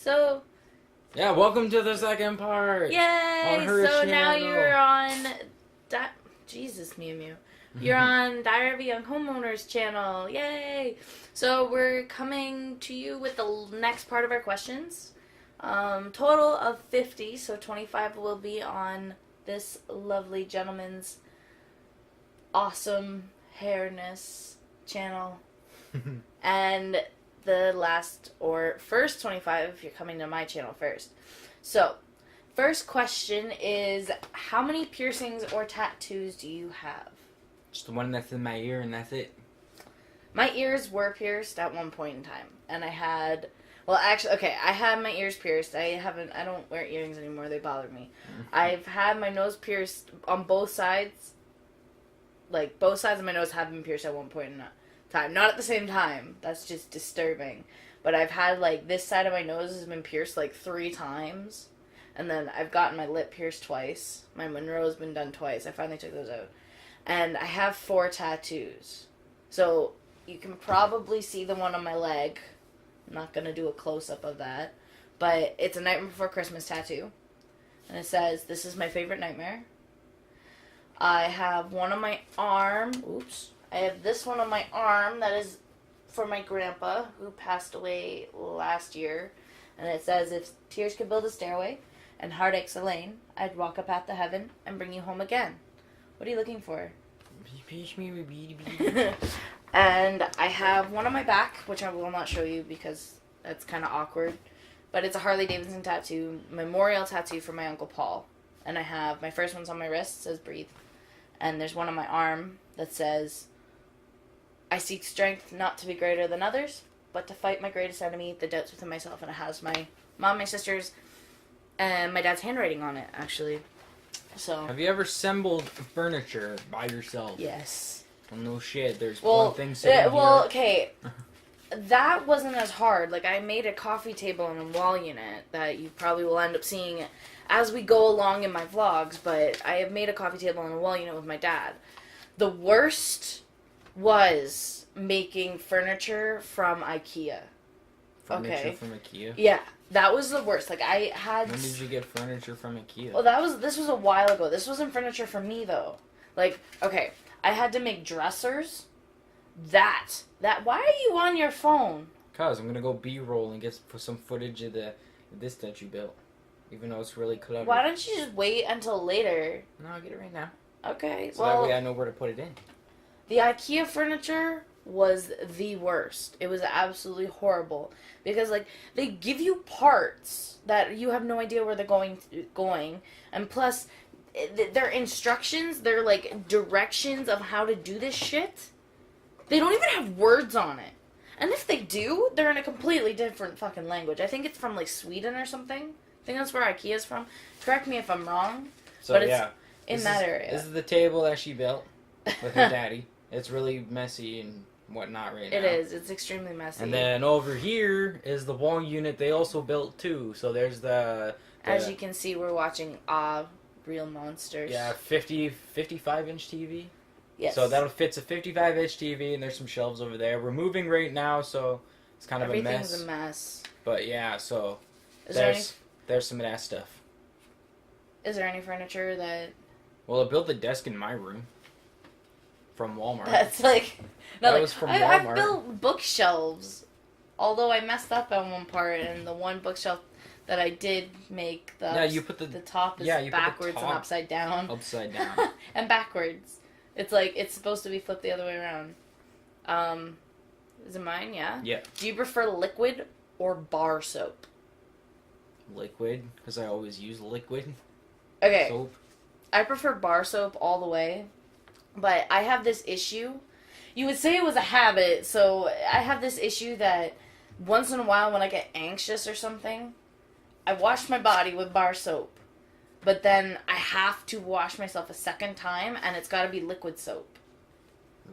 So, Yeah, welcome to the second part. yay! On her So now channel. you're on. Jesus, Mew Mew. You're on Diary of a Young Homeowner's channel. Yay! So we're coming to you with the next part of our questions. Total of 50, so 25 will be on this lovely gentleman's awesome hairness channel. And the last or first 25 if you're coming to my channel first. So, first question is, how many piercings or tattoos do you have? Just the one that's in my ear and that's it. My ears were pierced at one point in time, and I had, well, actually, okay, I had my ears pierced. I don't wear earrings anymore. They bother me. I've had my nose pierced on both sides. Like, both sides of my nose have been pierced at one point in time. Not at the same time. That's just disturbing. But I've had, like, this side of my nose has been pierced, like, 3 times. And then I've gotten my lip pierced twice. My Monroe has been done twice. I finally took those out. And I have 4 tattoos. So, you can probably see the one on my leg. I'm not going to do a close-up of that. But it's a Nightmare Before Christmas tattoo. And it says, "This is my favorite nightmare." I have one on my arm. Oops. I have this one on my arm that is for my grandpa, who passed away last year. And it says, "If tears could build a stairway and heartaches a lane, I'd walk a path to heaven and bring you home again." What are you looking for? And I have one on my back, which I will not show you because that's kind of awkward. But it's a Harley Davidson tattoo, memorial tattoo for my Uncle Paul. And I have, my first one's on my wrist, says "Breathe." And there's one on my arm that says, "I seek strength not to be greater than others, but to fight my greatest enemy, the doubts within myself." And it has my mom, my sisters, and my dad's handwriting on it, actually. So. Have you ever assembled furniture by yourself? Yes. Well, no shit. There's one thing sitting here. Okay. That wasn't as hard. Like, I made a coffee table and a wall unit that you probably will end up seeing as we go along in my vlogs, but I have made a coffee table and a wall unit with my dad. The worst was making furniture from IKEA. Furniture from IKEA? Yeah, that was the worst. Like, I had... When did you get furniture from IKEA? Well, this was a while ago. This wasn't furniture for me, though. Like, okay, I had to make dressers. Why are you on your phone? Cause I'm gonna go B-roll and get some footage of this that you built. Even though it's really clever. Why don't you just wait until later? No, I'll get it right now. Okay, So that way I know where to put it in. The IKEA furniture was the worst. It was absolutely horrible. Because, like, they give you parts that you have no idea where they're going. And plus, their instructions, they're, like, directions of how to do this shit. They don't even have words on it. And if they do, they're in a completely different fucking language. I think it's from, like, Sweden or something. I think that's where IKEA's from. Correct me if I'm wrong. So, but it's yeah. in that area. This is the table that she built with her daddy. It's really messy and whatnot right now. It is. It's extremely messy. And then over here is the wall unit they also built too. So there's the as you can see, we're watching Real Monsters. Yeah, 55-inch TV. Yes. So that fits a 55-inch TV, and there's some shelves over there. We're moving right now, so it's kind of a mess. Everything's a mess. But yeah, so There's some of that stuff. Is there any furniture that... Well, I built the desk in my room from Walmart. That's like... That was from Walmart. I've built bookshelves, although I messed up on one part, and the one bookshelf that I did make, you put the top is backwards and upside down. Upside down. And backwards. It's like, it's supposed to be flipped the other way around. Is it mine? Yeah? Yeah. Do you prefer liquid or bar soap? Liquid, because I always use liquid. Okay. Soap. I prefer bar soap all the way, but I have this issue. You would say it was a habit, so I have this issue that once in a while when I get anxious or something, I wash my body with bar soap, but then I have to wash myself a second time, and it's got to be liquid soap.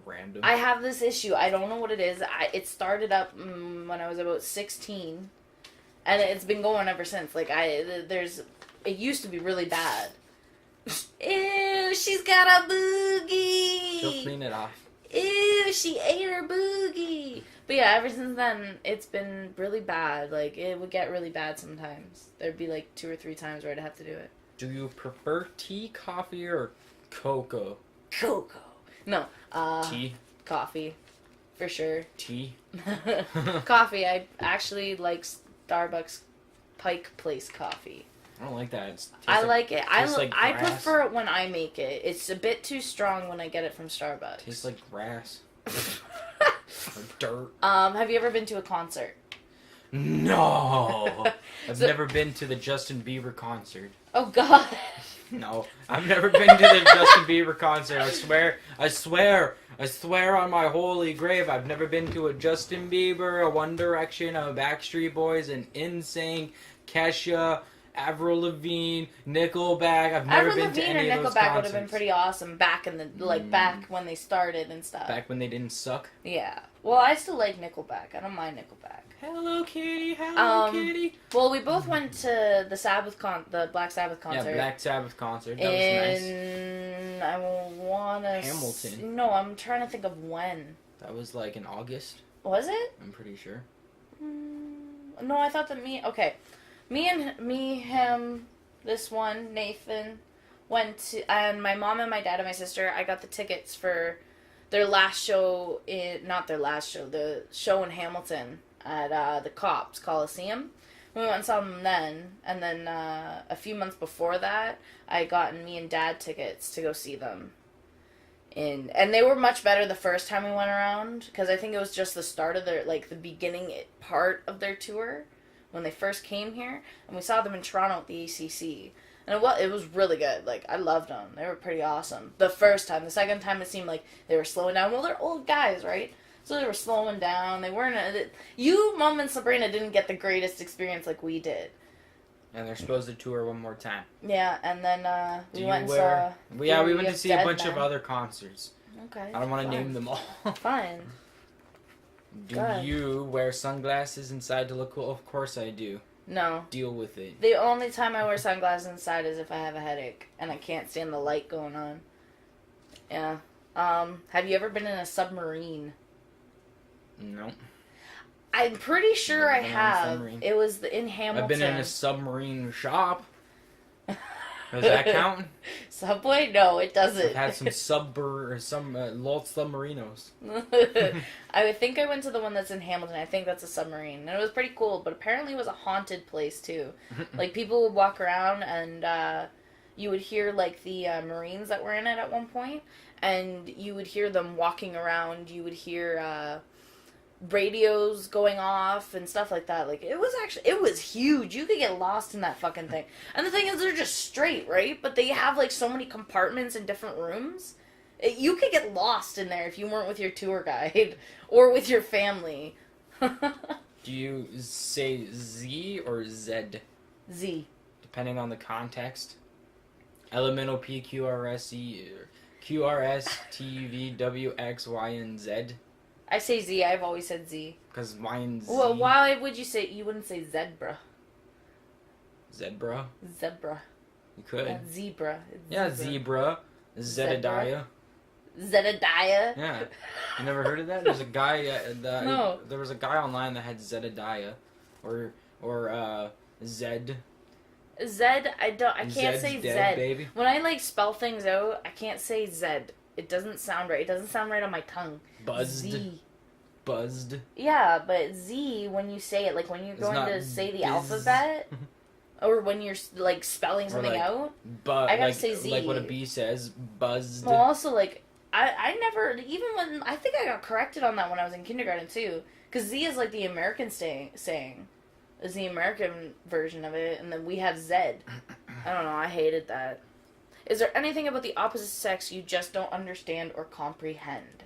Random. I have this issue. I don't know what it is. It started up when I was about 16, and it's been going ever since. Like, it used to be really bad. Ew, she's got a boogie. She'll clean it off. Ew, she ate her boogie. But yeah, ever since then, it's been really bad. Like, it would get really bad sometimes. There'd be like 2 or 3 times where I'd have to do it. Do you prefer tea, coffee, or cocoa? Cocoa. No. Tea? Coffee. For sure. Tea? Coffee. I actually like Starbucks Pike Place coffee. I don't like that. I like it. I like grass. prefer it when I make it. It's a bit too strong when I get it from Starbucks. Tastes like grass. Or dirt. Have you ever been to a concert? No! I've never been to the Justin Bieber concert. Oh, God. No, I've never been to the Justin Bieber concert. I swear on my holy grave, I've never been to a Justin Bieber, a One Direction, a Backstreet Boys, an NSYNC, Kesha, Avril Lavigne, Nickelback. I've never been to any of those Nickelback would have concerts. been pretty awesome back in the back when they started and stuff. Back when they didn't suck. Yeah. Well, I still like Nickelback. I don't mind Nickelback. Hello Kitty, hello Kitty. Well, we both went to the Black Sabbath concert. Yeah, Black Sabbath concert. That was nice. I wanna Hamilton. No, I'm trying to think of when. That was like in August. Was it? I'm pretty sure. No, I thought that him, this one, Nathan, went to, and my mom and my dad and my sister, I got the tickets for their last show the show in Hamilton at the Cops Coliseum. We went and saw them then, and then a few months before that, I got me and Dad tickets to go see them. And they were much better the first time we went around, because I think it was just the start of their, like, the beginning part of their tour, when they first came here, and we saw them in Toronto at the ACC. And it was really good. Like, I loved them. They were pretty awesome. The first time. The second time, it seemed like they were slowing down. Well, they're old guys, right? So they were slowing down. They weren't... You, Mom, and Sabrina didn't get the greatest experience like we did. And they're supposed to tour one more time. Yeah, and then we went and saw... we went to see a bunch of other concerts. Okay. I don't want to name them all. Fine. Do you wear sunglasses inside to look cool? Of course I do. No. Deal with it. The only time I wear sunglasses inside is if I have a headache and I can't stand the light going on. Yeah. Have you ever been in a submarine? No. I'm pretty sure I have. It was in Hamilton. I've been in a submarine shop. Does that count? Subway? No, it doesn't. I've had some Los Submarinos. I think I went to the one that's in Hamilton. I think that's a submarine. And it was pretty cool, but apparently it was a haunted place, too. Like, people would walk around and you would hear, like, the Marines that were in it at one point, and you would hear them walking around. You would hear radios going off and stuff like that. Like, it was huge. You could get lost in that fucking thing. And the thing is, they're just straight, right? But they have, like, so many compartments in different rooms. You could get lost in there if you weren't with your tour guide or with your family. Do you say Z or Z? Z. Depending on the context. Elemental P, Q, R, S, E, Q, R, S, T, V, W, X, Y, and Z. I say Z. I've always said Z. Because Y and Z. Well, why would you say... You wouldn't say zebra. Zebra? Zebra. You could. Not zebra. It's yeah, zebra. Zebediah. Zebediah? Yeah. You never heard of that? There's a guy... No. There was a guy online that had Zebediah. Or Zed. Zed, I can't Zed's say dead, Zed. Baby. When I, like, spell things out, I can't say Zed. It doesn't sound right. It doesn't sound right on my tongue. Buzzed. Z. Buzzed. Yeah, but Z, when you say it, like, when you're going to say the alphabet, or when you're, like, spelling something out, I gotta say Z. Like what a bee says, buzzed. Well, also, like, I never, even when, I think I got corrected on that when I was in kindergarten, too. Because Z is, like, the American saying. Is the American version of it, and then we have Zed. I don't know, I hated that. Is there anything about the opposite sex you just don't understand or comprehend?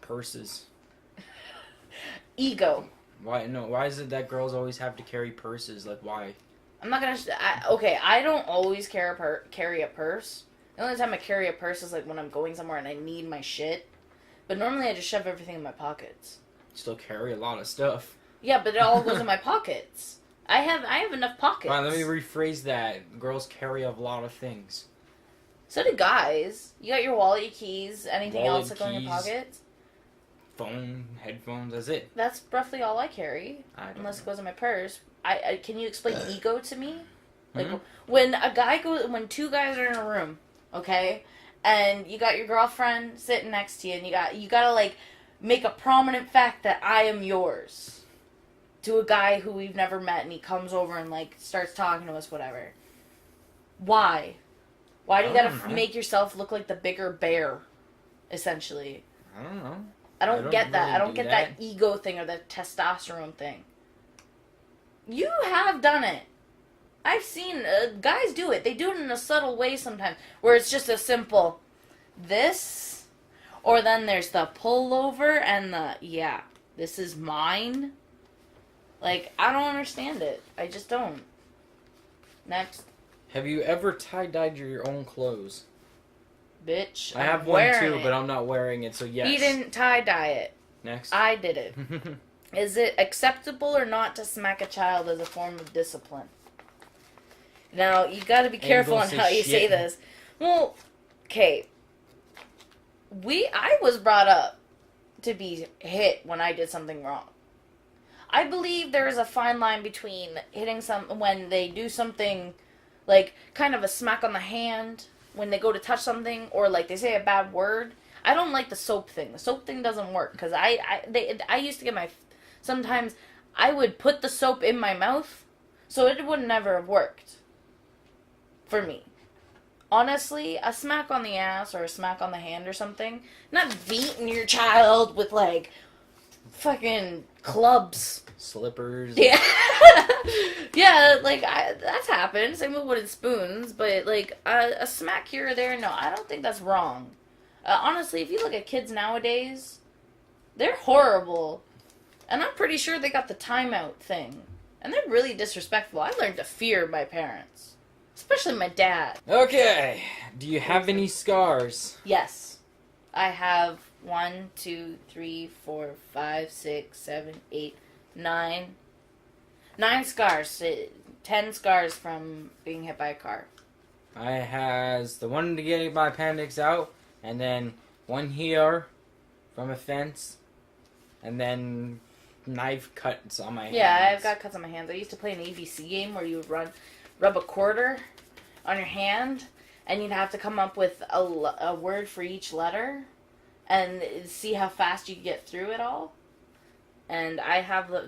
Purses. Ego. Why? No. Why is it that girls always have to carry purses? Like, why? I'm not gonna... okay, I don't always carry a purse. The only time I carry a purse is, like, when I'm going somewhere and I need my shit. But normally I just shove everything in my pockets. You still carry a lot of stuff. Yeah, but it all goes in my pockets. I have enough pockets. Fine, let me rephrase that. Girls carry a lot of things. So do guys. You got your wallet, your keys, anything Wallet, else that go in your keys. pockets? phone, headphones. That's it. That's roughly all I carry, unless it goes in my purse. I can you explain ego to me? Like when when two guys are in a room, okay, and you got your girlfriend sitting next to you, and you gotta like make a prominent fact that I am yours to a guy who we've never met, and he comes over and like starts talking to us, whatever. Why? Why do you gotta make yourself look like the bigger bear, essentially? I don't know. I don't get that. Really I don't get that ego thing or the testosterone thing. You have done it. I've seen guys do it. They do it in a subtle way sometimes, where it's just a simple this, or then there's the pullover and the, this is mine. Like, I don't understand it. I just don't. Next. Have you ever tie-dyed your own clothes? Bitch, I have one too, but I'm not wearing it, so yes. He didn't tie-dye it. Next. I did it. Is it acceptable or not to smack a child as a form of discipline? Now, you gotta be careful on how you say this. Well, okay. I was brought up to be hit when I did something wrong. I believe there is a fine line between hitting when they do something, like, kind of a smack on the hand, when they go to touch something, or, like, they say a bad word. I don't like the soap thing. The soap thing doesn't work, because I used to get sometimes I would put the soap in my mouth, so it would never have worked. For me. Honestly, a smack on the ass or a smack on the hand or something, not beating your child with, like, fucking clubs. Slippers. Yeah. Yeah, like, that's happened. Same with wooden spoons, but, like, a smack here or there, no, I don't think that's wrong. Honestly, if you look at kids nowadays, they're horrible. And I'm pretty sure they got the timeout thing. And they're really disrespectful. I learned to fear my parents. Especially my dad. Okay. Do you have any scars? Yes. I have 1, 2, 3, 4, 5, 6, 7, 8, 9. 9 scars. 10 scars from being hit by a car. I has the one to get my appendix out, and then one here from a fence, and then knife cuts on my hands. Yeah, I've got cuts on my hands. I used to play an ABC game where you would rub a quarter on your hand, and you'd have to come up with a word for each letter, and see how fast you could get through it all. And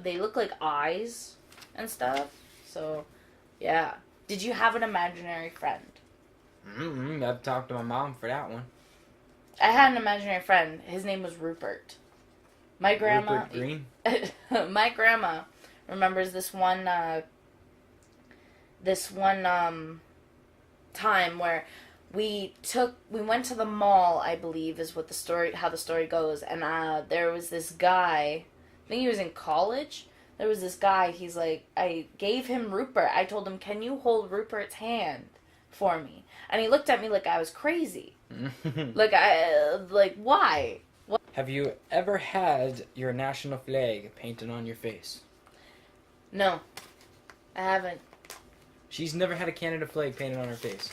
they look like eyes and stuff. So, yeah. Did you have an imaginary friend? I've talked to my mom for that one. I had an imaginary friend. His name was Rupert. My grandma... Rupert Green? My grandma remembers this one time where we went to the mall, I believe is how the story goes, and there was this guy, I think he was in college. There was this guy, he's like, I gave him Rupert. I told him, can you hold Rupert's hand for me? And he looked at me like I was crazy. like, why? What? Have you ever had your national flag painted on your face? No, I haven't. She's never had a Canada flag painted on her face.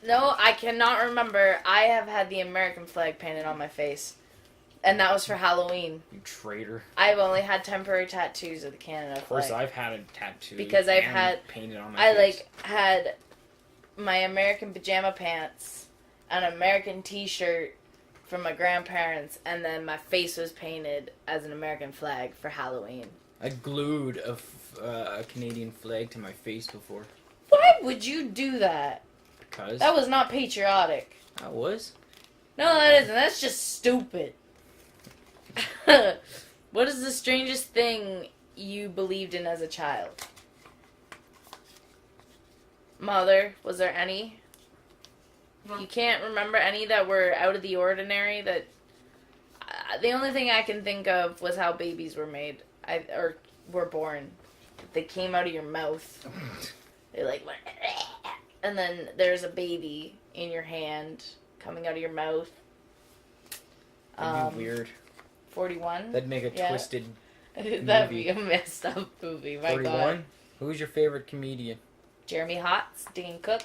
No, I cannot remember. I have had the American flag painted on my face. And that was for Halloween. You traitor. I've only had temporary tattoos of the Canada flag. Of course, I've had a tattoo. Because I've had... painted on my face. I, had my American pajama pants, an American t-shirt from my grandparents, and then my face was painted as an American flag for Halloween. I glued a Canadian flag to my face before. Why would you do that? Because... That was not patriotic. I was? No, that isn't. That's just stupid. What is the strangest thing you believed in as a child? Mother, was there any? No. You can't remember any that were out of the ordinary? That the only thing I can think of was how babies were made, or were born. They came out of your mouth. They like went, and then there's a baby in your hand coming out of your mouth. That'd be weird. 41? That'd make a twisted That'd be a messed up movie, my 41? God. Who's your favorite comedian? Jeremy Hotz, Dean Cook,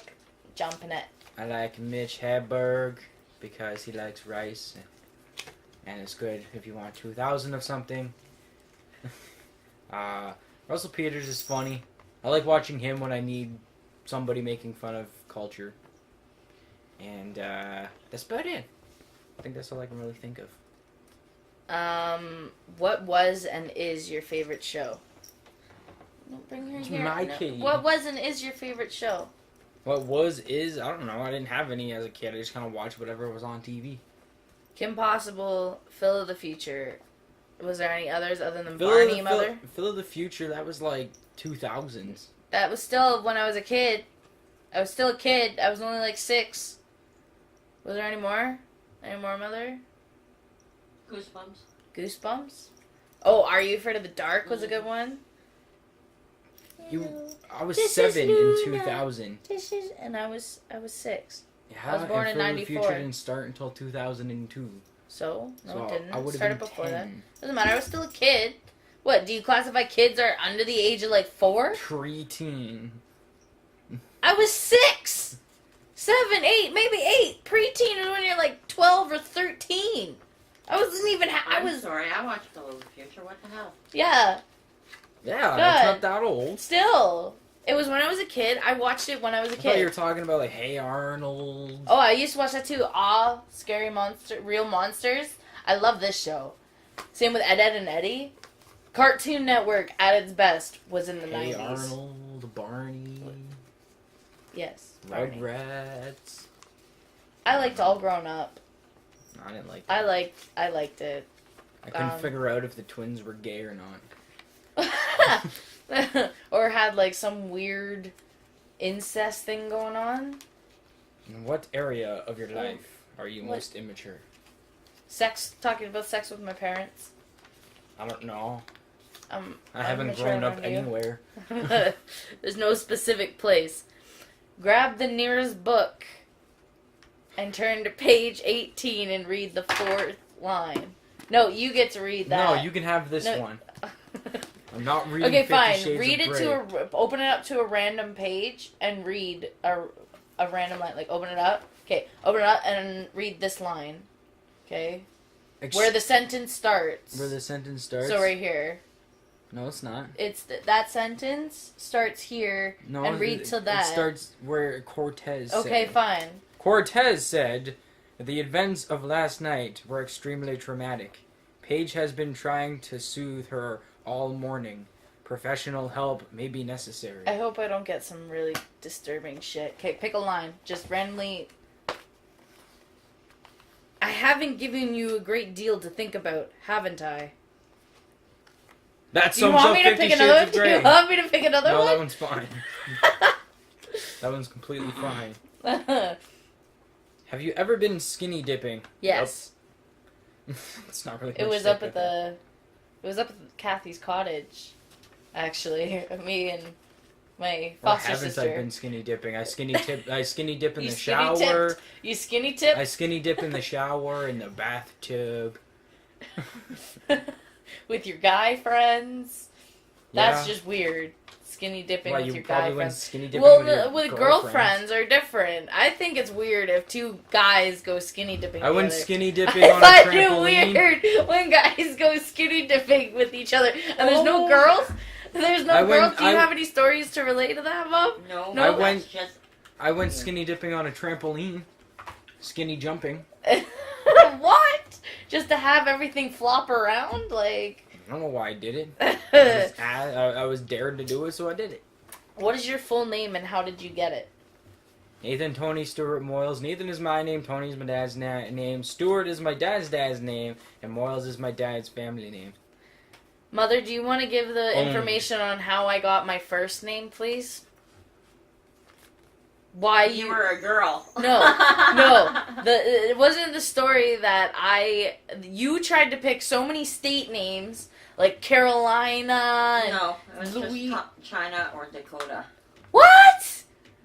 John Panette. I like Mitch Hedberg because he likes rice and it's good if you want 2,000 of something. Russell Peters is funny. I like watching him when I need somebody making fun of culture. And that's about it. I think that's all I can really think of. What was and is your favorite show? Don't bring her It's here. my No. kid. What was and is your favorite show? What is, I don't know. I didn't have any as a kid. I just kind of watched whatever was on TV. Kim Possible, Phil of the Future. Was there any others other than Barney Mother? Phil of the Future, that was like 2000s. That was still when I was a kid. I was still a kid. I was only like 6. Was there any more? Any more, Mother? Goosebumps? Oh, Are You Afraid of the Dark was a good one. I was This 7 is in Luna. 2000. And I was 6. Yeah, I was born and in Phil of the 94. Future didn't start until 2002. So, no, So it didn't. I It would have started been before 10. that. Doesn't matter. I was still a kid. What, do you classify kids are under the age of like 4? Preteen. I was 6! 7, 8, maybe 8. Preteen is when you're like 12 or 13. I wasn't even. I was. sorry, I watched Phil of the Future. What the hell? Yeah, Yeah, Good. it's not that old. still. It was when I was a kid. I watched it when I was a I thought you were kid. talking about like Hey Arnold. Oh, I used to watch that too. Aw, Scary Monster, Real Monsters. I love this show. Same with Ed, Ed and Eddie. Cartoon Network at its best was in the Hey 90s. Arnold, Barney, Yes. Barney. Rugrats. I liked All Grown Up. I didn't like. I liked it. I couldn't figure out if the twins were gay or not. Or had like some weird incest thing going on. In what area of your life are you What? most immature? Talking about sex with my parents. I don't know. I'm haven't immature grown up around you. anywhere. There's no specific place. Grab the nearest book and turn to page 18 and read the 4th line. No, you get to read that. No, you can have this No. one. I'm not reading Okay, 50 fine. Shades Read of it Grey. open it up to a random page and read a random line. Like, open it up. Okay, open it up and read this line. Okay? Where the sentence starts. Where the sentence starts? So right here. No, it's not. It's that sentence starts here No, and read to that. It starts where Cortez Okay, said. fine. Cortez said, the events of last night were extremely traumatic. Paige has been trying to soothe her all morning. Professional help may be necessary. I hope I don't get some really disturbing shit. Okay, pick a line. Just randomly. I haven't given you a great deal to think about, haven't I? That Do you sums want up me to 50 pick Shades another? of Do Grey. you want me to pick another No, that one? one's fine. That one's completely fine. Have you ever been skinny dipping? Yes. It's not really. It was up at the. It was up at Kathy's cottage, actually. Me and my Or foster haven't sister. I been skinny dipping? I skinny dip in You the skinny shower. tipped. You skinny tip I skinny dip in the shower, in the bathtub. with your guy friends. That's Yeah. just weird. Skinny dipping Why, with you your probably guy went friends. skinny dipping Well, with your with girlfriends are different. I think it's weird if two guys go skinny dipping. I went together. skinny dipping I on a find it trampoline. weird when guys go skinny dipping with each other and there's no Oh. girls. There's no I girls. went- Do you I- have any stories to relate to that, Mom? No, No, that's just I went skinny dipping on a trampoline. Skinny jumping. What? Just to have everything flop around, like. I don't know why I did it. I was dared to do it, so I did it. What is your full name and how did you get it? Nathan Tony Stewart Moyles. Nathan is my name. Tony is my dad's name. Stewart is my dad's name. And Moyles is my dad's family name. Mother, do you want to give the information on how I got my first name, please? Why you were a girl. No. It wasn't the story that you tried to pick so many state names like Carolina. And No, it was Louis- just China or Dakota. What?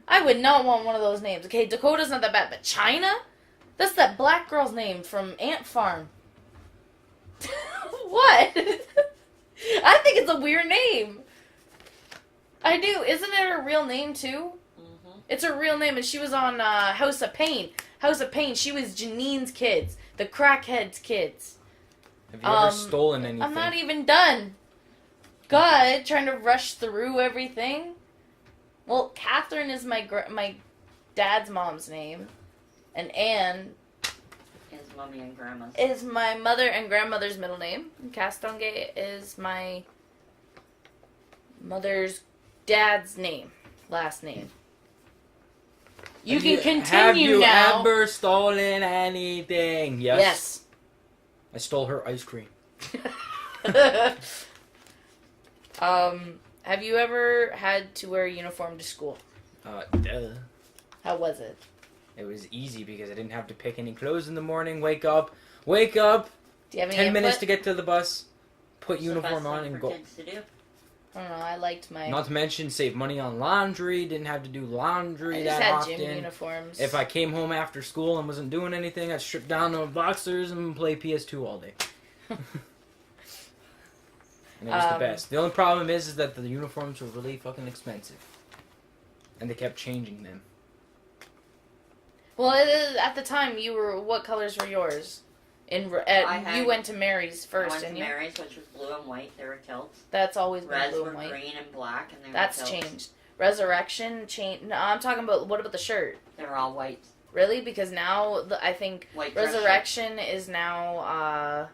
I would not want one of those names. Okay, Dakota's not that bad, but China? That's that black girl's name from Ant Farm. What? I think it's a weird name. I do. Isn't it her real name too? Mm-hmm. It's her real name, and she was on House of Pain. House of Pain. She was Janine's kids, the crackheads' kids. Have you ever stolen anything? I'm not even done. God, trying to rush through everything. Well, Catherine is my dad's mom's name, and Anne Is mommy and grandma's. is my mother and grandmother's middle name. And Castonguay is my mother's dad's last name. You can continue have you now. ever stolen anything? Yes. I stole her ice cream. Yes. Have you ever had to wear a uniform to school? Duh. How was it? It was easy because I didn't have to pick any clothes in the morning. Wake up. Do you have any 10 minutes to get to the bus. Put uniform on and go. Kids to do. I don't know. I liked my. Not to mention save money on laundry. Didn't have to do laundry I that just had often. gym uniforms. If I came home after school and wasn't doing anything, I'd strip down to boxers and play PS2 all day. And it was the best. The only problem is that the uniforms were really fucking expensive. And they kept changing them. Well, at the time, what colors were yours? You went to Mary's I first, went to didn't you? Mary's, which was blue and white. They were kilts. That's always been Reds blue were and white. green and black, and they were That's kilts. changed. Resurrection changed. No, I'm talking about, what about the shirt? They were all white. Really? Because now, I think White dress shirts. Resurrection is now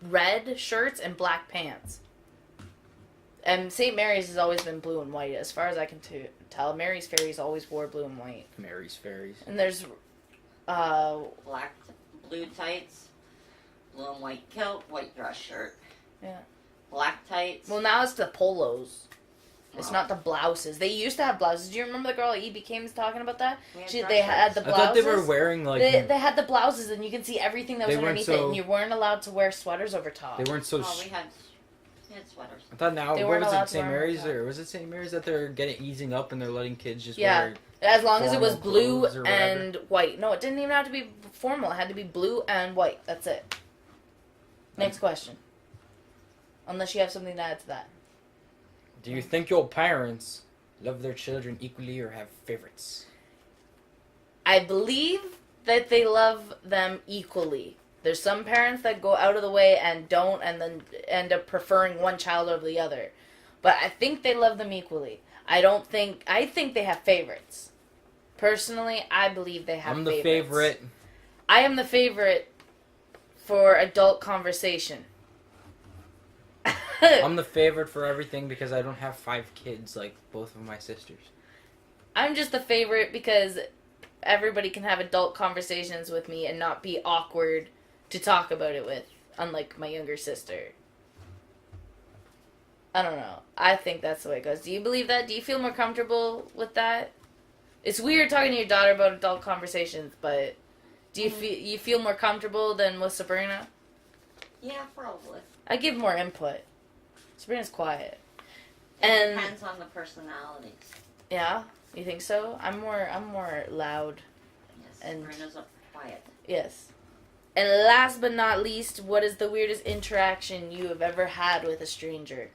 red shirts and black pants. And St. Mary's has always been blue and white, as far as I can tell. Mary's Fairies always wore blue and white. Mary's Fairies. And there's, Black, blue tights, blue and white kilt, white dress shirt. Yeah. Black tights. well, now it's the polos. It's Wow. not the blouses. They used to have blouses. Do you remember the girl at E.B. Came was talking about that? We had They dress had shirts. the I blouses. thought they were wearing like They had the blouses, and you can see everything that was They weren't underneath it, so- and you weren't allowed to wear sweaters over top. they weren't so. Oh, we had sweaters. I thought now They what weren't was allowed it to St. wear Mary's them. or was it St. Mary's that they're easing up and they're letting kids just Yeah. wear As long as it was formal blue clothes or whatever. and white. No, it didn't even have to be formal. It had to be blue and white. That's it. Next question. Unless you have something to add to that. Do you think your parents love their children equally or have favorites? I believe that they love them equally. There's some parents that go out of the way and don't, and then end up preferring one child over the other. But I think they love them equally. I think they have favorites. Personally, I believe they have I'm the favorites. favorite. I am the favorite for adult conversation. I'm the favorite for everything because I don't have 5 kids like both of my sisters. I'm just the favorite because everybody can have adult conversations with me and not be awkward to talk about it with, unlike my younger sister. I don't know. I think that's the way it goes. Do you believe that? Do you feel more comfortable with that? It's weird talking to your daughter about adult conversations, but do you feel more comfortable than with Sabrina? Yeah, probably. I give more input. Sabrina's quiet. It And depends on the personalities. yeah, you think so? I'm more loud. Yes, And- Sabrina's quiet. Yes. And last but not least, what is the weirdest interaction you have ever had with a stranger?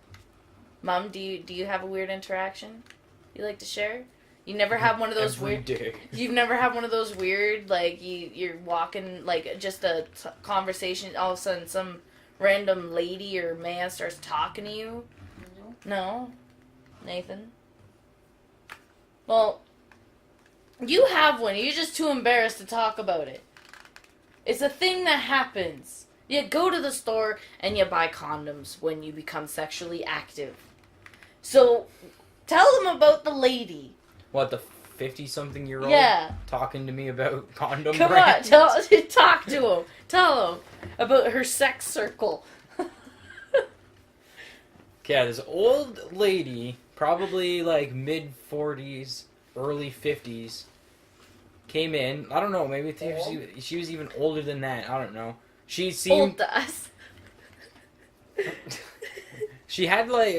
Mom, do you have a weird interaction you like to share? You never have one of those Every weird. day. You've never had one of those weird, like you're walking, like just a conversation. All of a sudden, some random lady or man starts talking to you. No, Nathan. Well, you have one. You're just too embarrassed to talk about it. It's a thing that happens. You go to the store and you buy condoms when you become sexually active. So, tell them about the lady. What, the 50-something-year-old Yeah. talking to me about condom Come brands? on, talk to him. Tell him about her sex circle. Yeah, this old lady, probably like mid-40s, early 50s, came in. I don't know, maybe she was even older than that. I don't know. She Old seemed... to us. She had like...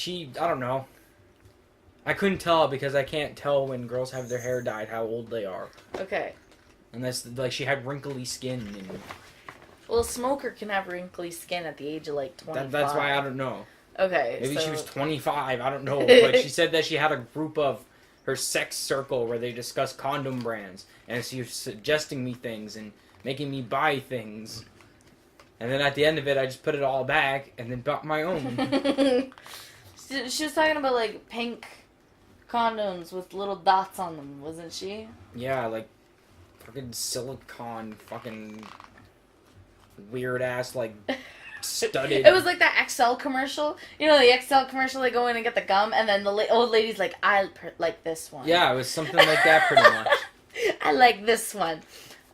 I don't know. I couldn't tell because I can't tell when girls have their hair dyed how old they are. Okay. Unless, like, she had wrinkly skin. And Well, a smoker can have wrinkly skin at the age of like 25. that's why I don't know. Okay. Maybe so... she was 25, I don't know. But she said that she had a group of her sex circle where they discuss condom brands. And she was suggesting me things and making me buy things. And then at the end of it, I just put it all back and then bought my own. She was talking about, like, pink condoms with little dots on them, wasn't she? Yeah, like fucking silicone, fucking weird ass, like studded. It was like that XL commercial. You know, the XL commercial, they go in and get the gum, and then the old lady's like, like this one. Yeah, it was something like that pretty much. I like this one.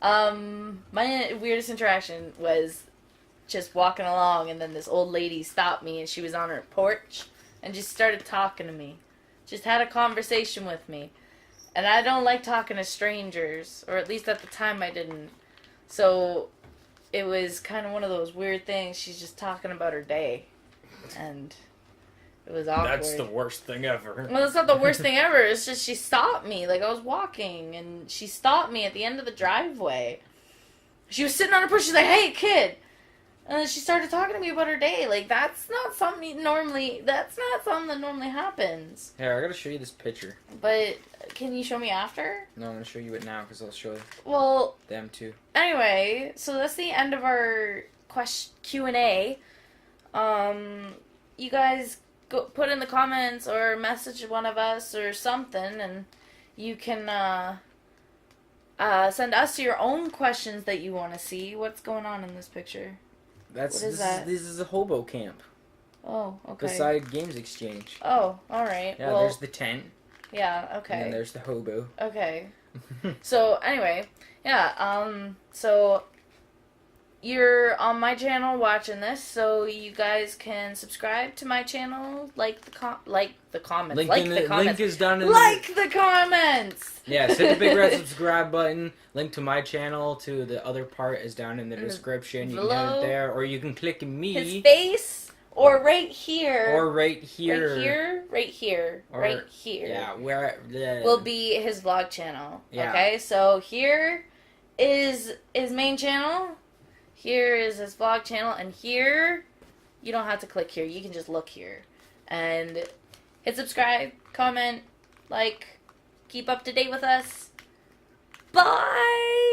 My weirdest interaction was just walking along, and then this old lady stopped me, and she was on her porch, and just started talking to me. Just had a conversation with me. And I don't like talking to strangers, or at least at the time I didn't. So it was kind of one of those weird things. She's just talking about her day, and it was awkward. That's the worst thing ever. Well, it's not the worst thing ever. It's just she stopped me. Like, I was walking, and she stopped me at the end of the driveway. She was sitting on her porch. She's like, "Hey, kid." And then she started talking to me about her day. Like, that's not something that normally happens. Here, I gotta show you this picture. But can you show me after? No, I'm gonna show you it now because I'll show Well, them too. anyway, so that's the end of our Q&A. You guys go put in the comments or message one of us or something, and you can send us your own questions that you want to see. What's going on in this picture? What is that? This is a hobo camp Oh, okay. beside Games Exchange. Oh, all right. Yeah, well, there's the tent. yeah, And then okay. there's the hobo. Okay. So, anyway, yeah, so you're on my channel watching this, so you guys can subscribe to my channel, like the comments, Link is down in like the comments. Yeah, hit the big red subscribe button. Link to my channel to the other part is down in the description. You can hit it there, or you can click me. His face, or right here. Or right here. Right here. Or- Right here. Yeah, where Will be his vlog channel. Yeah. Okay, so here is his main channel. Here is his vlog channel, and here, you don't have to click here. You can just look here. And hit subscribe, comment, like, keep up to date with us. Bye!